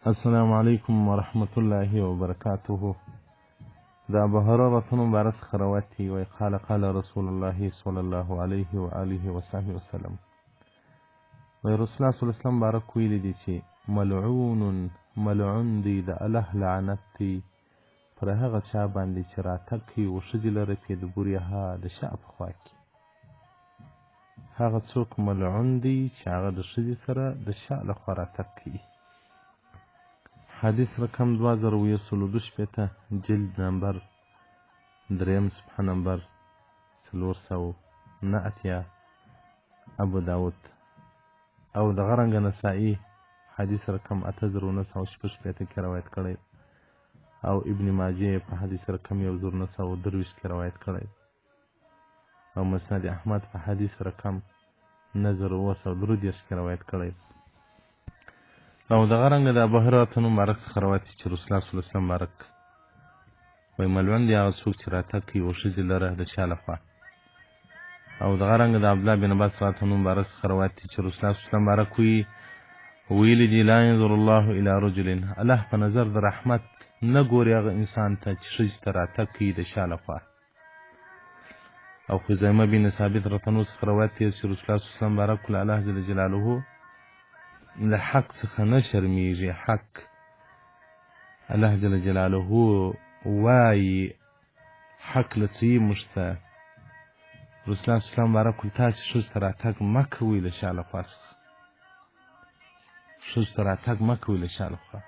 السلام عليكم ورحمة الله وبركاته. دا أبو هريرة مبارك خرواتي وقال قال رسول الله صلى الله عليه وآله وصحبه وسلم ورسول الله صلى الله عليه وسلم بارك ویلی دی چې ملعون دی د الله لعنت دی پر هغه چا باندې چې راتګ کوي او ښځې لره پې د بوریها د شا په خوا کې. هغه څوک ملعون دی چې هغه د ښځې سره د شا لخوا راتګ کوي. حدیث رقم 2022 جلد نمبر 3 صفحه نمبر 409 ابو داود او د غرنګ نسائی حدیث رقم 8916 کې روایت کړی او ابن ماجه په حدیث رقم 1923 کې روایت کړی او مسند احمد په حدیث رقم 1933 کې روایت کړی او د غرنګ د ابو هريره مبارک څخه روایت چې رسول الله صلی الله علیه وسلم مبارک وای ملعون دی هغه څوک چې راتګ کوي او ښځې لره د شا لخوا. او د غرنګ د عبدالله بن عباس مبارک څخه روایت چې رسول الله صلی الله علیه وسلم مبارک ویلي دي لا ينظر الله الى رجل، الله په نظر د رحمت نه ګوري هغه انسان ته چې ښځې ته راتګ کوي د شا لخوا. او خزیمه بن ثابت رضی څخه روایت چې رسول الله صلی الله علیه وسلم مبارک له الله جل جلاله له حق څخه نه شرمیږي. حق الله جل جلاله وایي حق له څه موږ ته رسول الله صلی الله علیه وسلم مبارک تاسې ښځو ته راتګ مه کوئ له شا لخوا څخه، ښځو ته راتګ مه کوئ له شا لخوا.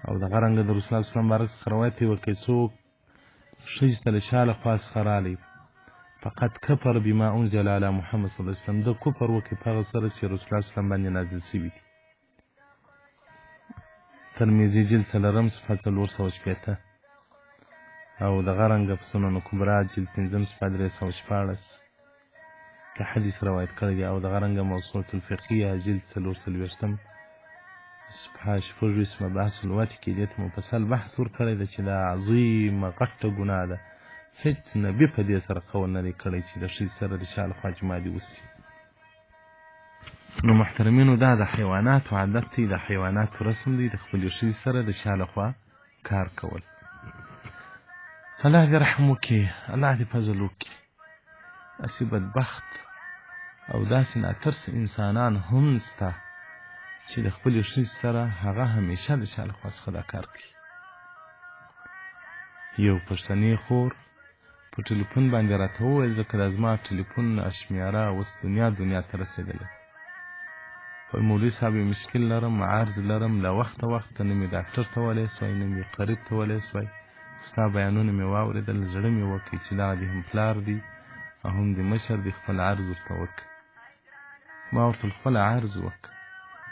او د غرنګ د رسول الله صلی الله علیه وسلم مبارک څخه روایت دی که څوک ښځې ته له شا لخوا څخه رالی فقط کفر بما انزل علی محمد صلی الله علیه وسلم، د کفر وکړي په هغه سره چې رسول الله صلی الله علیه وسلم باندې نازل شوي دي. ترمذي جلد 3 صفحه 416 او د غرنګ په سنن کبرا جلد 5 صفحه 314 کې حدیث روایت کړی دی. او د غرنګ موسوعه الفقهیه جلد 4 صفحه 4 مباحث الوقت کې دې مفصل بحث ورکړی دی چې دا عظیمه غټه ګناه ده. هیڅ نبی په دې سره قول نه دی کړی چې د ښځې سره د شا لخوا جماع دې وسي. نو محترمینو دا د حیواناتو عادت دی، د حیواناتو رسم دی د خپلې ښځې سره د شا لخوا کار کول. الله دې رحم وکړي، الله دې فضل وکړي. داسې بدبخت او داسې ناترس انسانان هم شته چې د خپلې ښځې سره هغه همیشه د شا لخوا څخه دا کار کوي. یو پښتنې خور په ټلیفون باندې راته وویل ځکه دا زما ټلیفون اشمیاره اوس دنیا ته رسېدلی. مولوي صاحب مشکل لرم، عرض لرم، له وخته نه مې ډاکټر ته ولی سوی نه مې قریب ته ولی سوی. ستا بیانونه مې واورېدل، زړه مې وکړي چې دغه دې هم پلار دی او هم د مشر دی، خپل عرض ورته وکړه. ما ورته خپل عرض وکړه.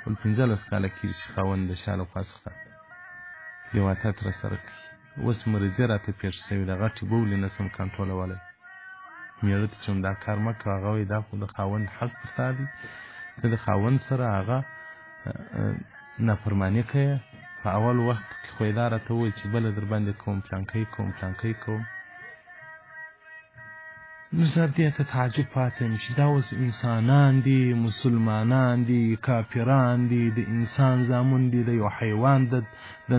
ټول 15 کاله کېږي چې خاوند د شا لخوا څخه یو عادت راسره کوي. اوس مرضي راته پېښ شوي د غټې بولې نه شم کنټرولولی. مېړه ته چې دا کار مه کوه، هغه وایي دا خو د خاوند حق پر تا دی، ته د خاوند سره هغه نافرماني کوې. په اول وخت کې خو یې دا راته وویل چې بله در باندې کوم پلانکی کوم. نو زه دې ته تعجب پاتې یم چې دا اوس انسانان دي، مسلمانان دي، کافران دي، د انسان زامن دي، د یو حیوان د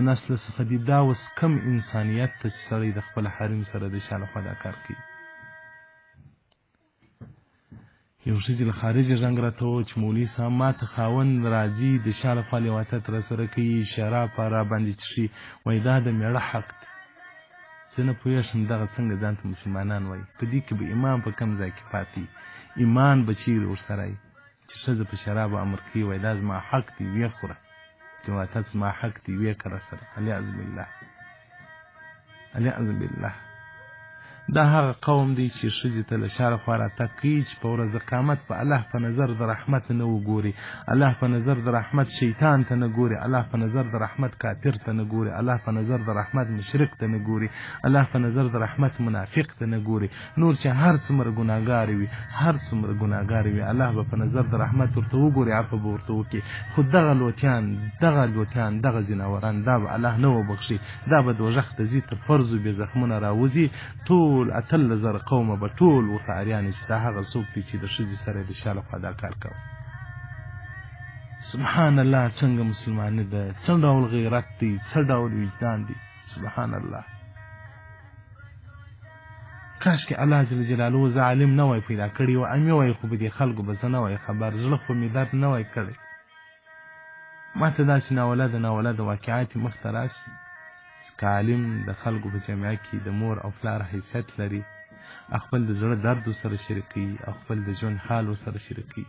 نسل څخه دي. دا اوس کم انسانیت ته چې سړی د خپل حریم سره د شا لخوا دا کار کوي. یو ښځې له خارجه زنګ راته وویل چې مولوي صاحب ما ته خاوند راځي د شا لخوا لیواتت راسره کوي، شراب را باندې څښي، وایي دا د مېړه حق دی. زه نه پوهېږم دغه څنګه ځان ته مسلمانان وایي. په دې کې به ایمان په کم ځای کې پاتې، ایمان به چیرې ورسره وي چې ښځه په شرابو امر کوي، وایي دا زما حق دی ویې خوره، لیواتت زما حق دی ویې که راسره. الیعظ بالله. دا هغه قوم دی چې ښځې ته له شا لخوا راتګ کوي چې په ورځ قیامت په الله په نظر د رحمت نه وګوري، الله په نظر د رحمت شیطان ته نه ګوري، الله په نظر د رحمت کافر ته نه ګوري، الله په نظر د رحمت مشرک ته نه ګوري، الله په نظر د رحمت منافق ته نه ګوري. نور چې هر څومره ګناهګار وي الله به په نظر د رحمت ورته وګوري، عفو به ورته وکړي. خو دغه لوتیان دغه ځناوران دا به الله نه وبخښي، دا به دوزخ ته ځي، تر فرضو بې زخمونه راوځي. ټول 18 قومه به ټول ورته اریانې چې دا هغه څوک دی چې د ښځې سره د شا لخوا دا کار کوي. سبحان الله څنګه مسلماني ده، څه ډول غیرت دی، څه ډول وجدان دی. سبحان الله. کاش کې الله جل جلاله زه عالم نه وای پیدا کړی و، امې وای خو به دې خلکو به زه نه وای خبر، زړه خو مې درد نه وای کړی. ما ته داسې ناولده واقعات مخته راشي که عالم د خلکو په جامعه کې د مور او پلار حیثیت لري، خپل د زړه درد سره شریکي او خپل د ژوند حال سره شریکي.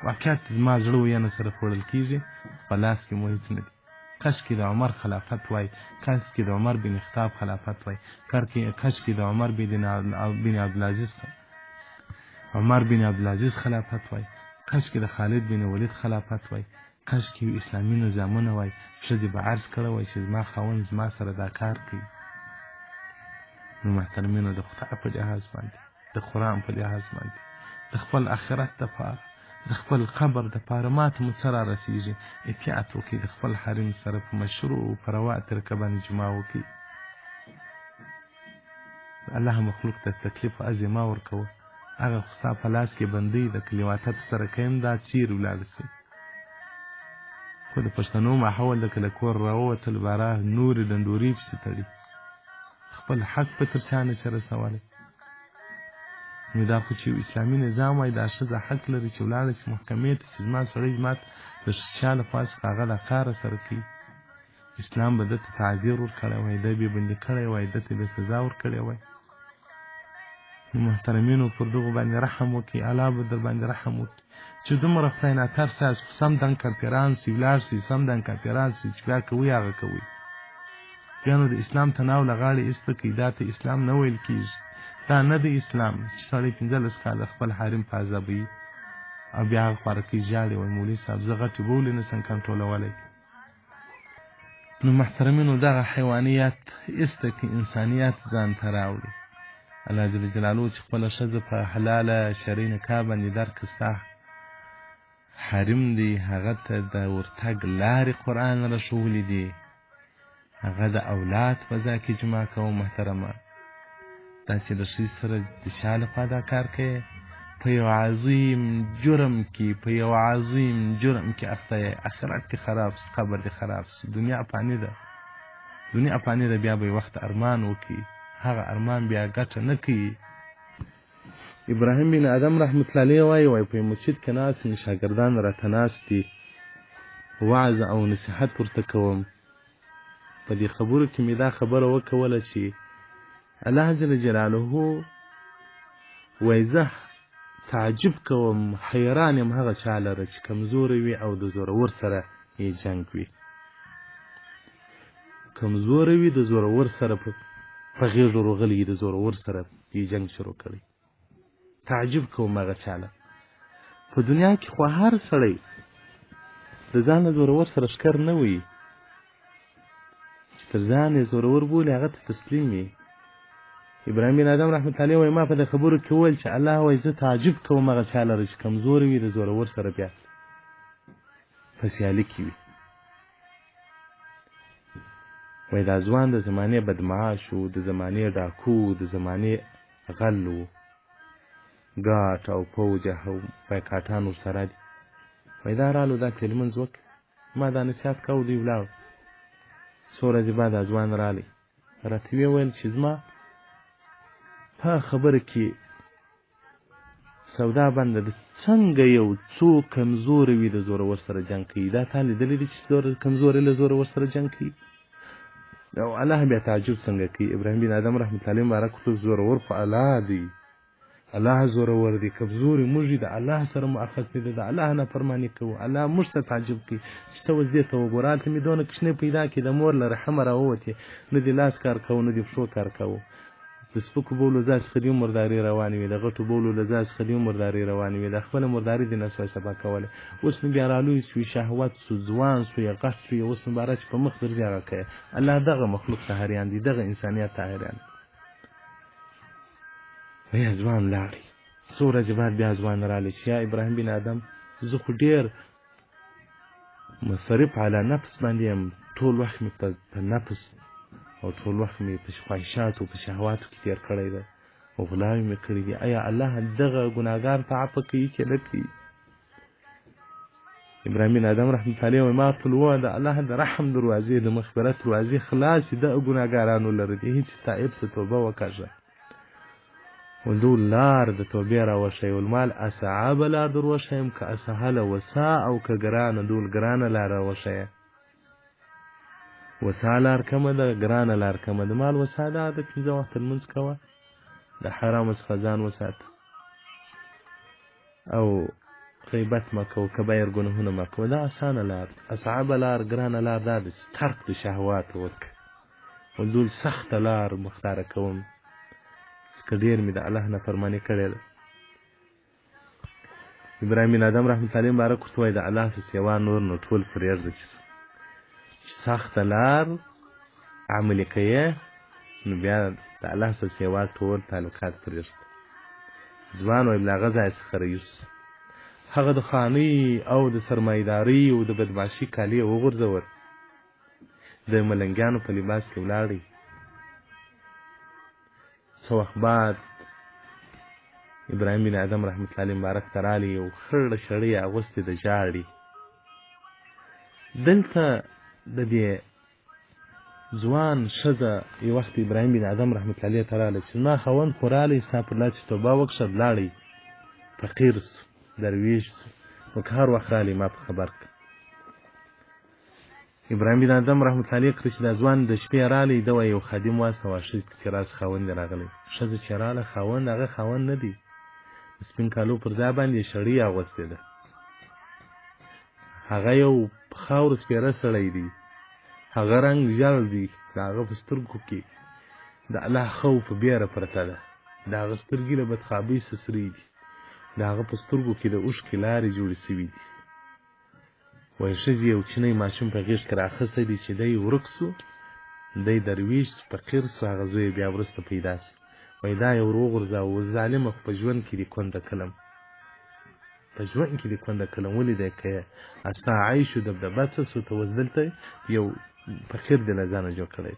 واقعات زما زړه وینه سره خوړل کېږي، په لاس کې مو هېڅ نه دي. کاش کې د عمر خلافت وای، کاش کې د عمر بن خطاب خلافت وای، کاش کې د عمر بن عبدالعزیز خلافت وای، کاش کې د خالد بن ولید خلافت وای، کاش کې اسلامي نظامونه وای. ښځې به عرض کړی وای چې زما خاوند زما سره دا کار کوي. نو محترمینو، د خدای په لحاظ باندې، د قرآن په لحاظ باندې، د خپل آخرت دپاره، د خپل قبر دپاره ماته مو څه را رسېږي، احتیاط وکړئ. د خپل حریم سره په مشروع او په روا طریقه باندې جماع وکړئ. الله مخلوق ته تکلیف ازې مه ورکوه. هغه خو ستا په لاس کې بندۍ د کلیواتت سره کویم، دا چیرې ولاړ شي. خو د پښتنو ماحول د کله کور راووتل باره نورې ډنډورې پسې تړي، خپل حق په تر چا نه شي رسولی. نو دا خو چې اسلامي نظام وای، دا ښځه حق لري چې ولاړه شي محکمې ته چې زما سړی زما د شا لخوا څخه هغه دا کار سره کوي. اسلام به ده ته تعذیر ورکړی وای، ده به بندي کړی وای، ده ته به سزا ورکړی وای. نو محترمینو، پر دغو باندې رحم وکړي، الله به در باندې رحم وکړي چې دومره خدای ناترسه یاست، خو سم دم کاپیران سي ولاړ سي، سم دم کاپیران سي چې بیا کوي هغه کوي. بیا نو د اسلام تناو له غاړې ایسته کړي. دا ته اسلام نه ویل کېږي، دا نه د اسلام چې سړی 15 کاله خپل حریم په عذابوي او بیا هغه خواره کوي، ژاړي وایي مولوي صاحب زه غټې بولې نه شم کنټرولولی. نو محترمینو، دغه حیوانیت ایسته کړي، انسانیت ځان ته راوړي. الله جل جلاله چې خپله ښځه په حلاله شرعي نکاح باندې درکړه، ستا حریم دی، هغه ته د ورتګ لارې قرآن راښولي دي، هغه د اولاد په ځای کې جمع کوه. محترمه، دا چې د ښځې سره د شا لخوا دا کار کوې، په یو عظیم جرم کې اخته یې. آخرت دې خراب سي، قبر دې خراب سي. دنیا فاني ده، بیا به یې وخت ارمان وکړي، هغه ارمان بیا ګټه نه کوي. ابراهیم بن آدم رحمت الله علیه وایي په مسجد کې ناست مې شاګردان راته ناست دي، وعظ او نصیحت ورته کوم. په دې خبرو کې مې دا خبره وکوله چې الله جل جلاله وایي زه تعجب کوم، حیران یم هغه چا لره چې کمزوری وي او د زورور سره یې جنګ وي. کمزوری وي، د زورور سره په غېږو روغلی، د زورور سره یې جنګ شروع کړی. تعجب کوم هغه چاله. په دنیا کې خو هر سړی د ځان له زورور سره ښکر نه وي چې تر ځان یې زورور بولي، هغه ته تسلیم وي. ابراهیم بن آدم رحمت الله علیه وایي ما په دې خبرو کې وویل چې الله وایي زه تعجب کوم هغه چا لره چې کمزوری وي، د زورور سره بیا په سیالي کې وي. وایي دا ځوان د زمانې بدمعاش و، د زمانې ډاکو، د زمانې غل و، ګاټ او پوج او پیکاټان ورسره دي. وایي دا رالو دا ته لمونځ وکړه، ما دا نصیحت کوو دوی ولاړو. څو ورځې بعد دا ځوان رالی، راته ویې ویل چې زما په خبره کې سودا بنده ده، څنګه یو څوک کمزوری وي د زورور سره جنګ کوي. دا تا لیدلی دي چې کمزوری له زورور سره جنګ کوي؟ او الله بیا تعجب څنګه کوي؟ ابراهیم بن آدم رحمت الله علیه مبارک ورته زورور خو الله دی، الله زورور دی، کمزوري موږ د الله سره مؤاخذ دی، د الله نافرماني کوو. الله موږ ته تعجب کوي چې ته اوس دې ته وګوره، هلته مې دونه کوچنۍ پیدا کړې، د مور له رحمه راووتې، نه دې لاس کار کوو نه دې پښو کار کوو. د سپکو بولو ځای څخه دې مرداري روانې وي، د غټو بولو له ځای څخه دې مرداري روانې وي، د خپله مرداري دې نه سوای سبا کولی. اوس مې بیا رالوی سوی، شهوت سو، ځوان سوی، غټ سوی، اوس مې باره چې په مخ درځي هغه کوې. الله دغه مخلوق ته حیران دی، دغه انسانیت ته حیران دی. بیا ځوان لاړی، څو ورځې بعد بیا ځوان رالی چې یا ابراهیم بن آدم زه خو ډېر مصرف علی نفس باندې یم، ټول وخت مې په نفس او ټول وخت مې په خواهشاتو په شهواتو کې تېر کړی ده او غلاوې مې کړي دي. آیا الله دغه ګناهګار ته عفو کوي که نه کوي؟ ابراهیم بن ادم رحمت الله علیه ما طلوع د الله د رحم دروازې د مغفرت دروازې خلاص د ګناګارانو لره دي هیڅ تائب څه توبه وکړه ودول لار د توبې را وشي والمال اصعب لار در وشیم که اسهل وسا او که ګران دول ګران لار وشي وسا لار کومه ده ګران لار کومه ده مال وسا ده د پنځه وخت لمونځ کوه د حرام څخه ځان وساته او غیبت مه کوه کبایر ګناهونه مه کوه دا اسانه لار اصعب لار ګرانه لار دا ده چې ترک د شهوات وکړه ودول سخته لار مختاره کوم که ډېر مې د الله نافرماني کړې ده ابراهیم بن ادم رحمت الله مبارک ورته وایي د الله په سوا نور نو ټول پرېږده چې سخته لار عملي کوې نو بیا د الله په سوا ټول تعلقات پرېږده ځوان وایي له هغه ځای څخه رایوسه هغه د خانۍ او د سرمایهدارۍ او د بدمعاشي کالي یې وغورځول د ملنګیانو په لباس کې ولاړی څه وخت بعد ابراهیم بن ادم رحمت الله علیه مبارک ته رالی یو خړه شړۍ یې اغوستې ده ژاړي دلته د دې ځوان ښځه یو وخت ابراهیم بن ادم رحمت الله علیه ته رالی چې زما خاوند خو رالی ستا پر لا چې توبه وکړه لاړی فقیر سو درویش سو نو که هر وخت رالی ما په خبر کړه ابراهیم بن ادم رحمت الله علیه کړه چې دا ځوان د شپې رالی ده وایي یو خادم واستوه ښځې ته چې راسه خاوند یې راغلی ښځه چې راله خاوند هغه خاوند نه دی د سپین کالو پر ځای باندې یې شړۍ اغوستې ده هغه یو په خاورو سپېره سړی دی هغه رنګ ژړ دی د هغه په سترګو کې د الله خوف بیره پرته ده د هغه سترګې له بدخوابۍ سسرې دي د هغه په سترګو کې د اوښکې لارې جوړې سوي دي وایي ښځې یو کوچنی ماشوم په غېږ کې رااخیستی دی چې دی ورک سو دی درویش فقیر سو هغه زوی بیا وروسته پیدا سو وایي دا یې ور وغورځاوه ظالمه خو په ژوند کې دې کونده کلم په ژوند کې دې کونده کلم ولې دی که استا عیش و دبدبه څه سو ته اوس دلته یو فقیر دې له ځانه جوړ کړی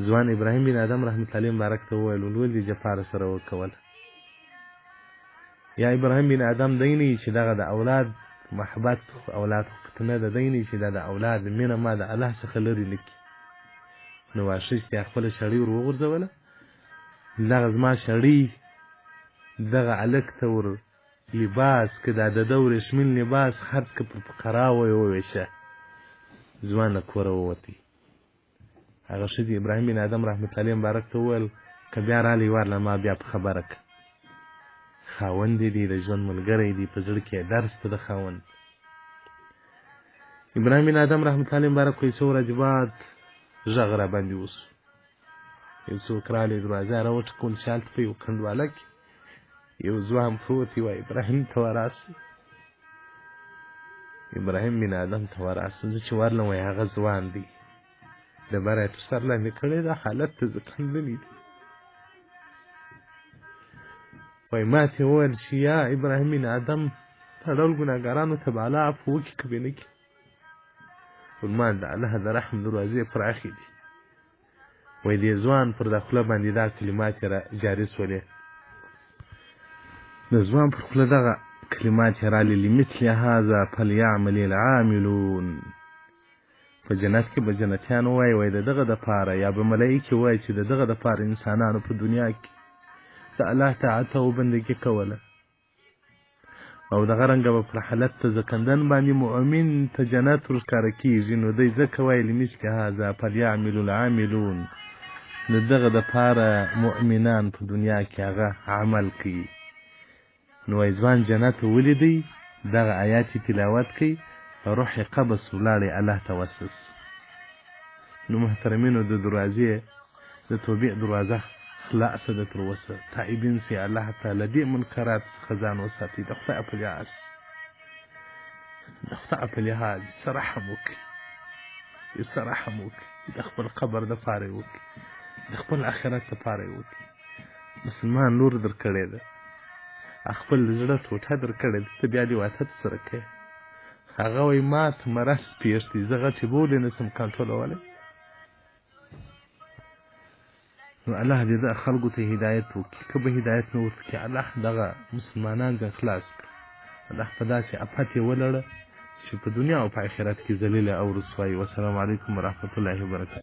ځوان ابراهیم بن ادم رحمت الله علیه مبارک ته وویل ولې جفا راسره وکوله یا ابراهیم بن ادم دی نه چې دغه د اولاد محبت اولاد فتنه ده دی نه چې دا د اولاد مینه ما د الله څخه لرې نه کړي نو واښیستې خپله شړۍ ور وغورځوله دغه زما شړۍ دغه هلک ته ور لباس که دا د ده ورېښمین لباس خرڅ که پر فقراو یې وویشه ځوان له کوره ووتی هغه ښځې ابراهیم بن ادم رحمت الله علیه مبارک ته وویل که بیا رالی ورله ما بیا په خبره که خاوند دی د ژوند ملګری دی په زړه کې درس ته د خاوند ابراهیم بن ادم رحمت الله علیه مبارک وایي څو ورځې بعد غږ را باندې وسو یو څوک رالی دروازه را وټکول چې هلته په یو کنډواله کې یو ځوان پروت وي وایي ابراهیم ته وراسئ ابراهیم بن ادم ته وراسه زه چې ورلم وایي هغه ځوان دی ډبره یې تر سر لاندې کړې ده حالت ته زه کندلی دی وایي ما ته یې وویل چې یا ابراهیم بن ادم دا ډول ګناهګارانو ته به الله عفو وکړي که به نه کړي فرمان د الله د رحم دروازې پراخې دي وایي دې ځوان پر دا خوله باندې دا کلمات یې را جاري سولې د ځوان پر خوله دغه کلمات یې رالی لمثل هذا فلیعمل العاملون په جنت کې به جنتیان وایي د دغه دپاره یا به ملایکې وایي چې د دغه دپاره انسانانو په دنیا کې د الله طاعت او بندګي کوله او دغه رنګه به پر حالت ته ځکندن باندې مؤمن ته جنت ورښکاره کېږي نو دی ځکه وایي لمثل هذا فلیعمل العاملون د دغه دپاره مؤمنان په دنیا کې هغه عمل کوي نو وایي ځوان جنت ولیدی دغه آیات تلاوت کوي روح یې قبض ولاړی الله ته وسوس نو محترمینو د دروازې د توبې دروازه خلاصه ده تر اوسه تائبین سي الله تعالی دې منکرات څخه ځان وساتي د خدای په لحاظ سره رحم وکړي د خپل قبر دپاره یې وکړي د خپل آخرت دپاره یې وکړي مسلمان لور درکړې ده خپل زړه ټوټه درکړې ده ته بیا دې واده سره کوې هغه وایي ما ته مرض پېښ دی زه غټې بولې نه شم کنټرولولی نو الله دې د خلکو ته هدایت وکړي که به هدایت نه ورته کړي الله دغه مسلمانان ځان خلاص کړي الله په داسې افت یې ولړه چې په دنیا او په آخرت کې ذلیله او رسوایي. والسلام علیکم ورحمة الله وبرکاته.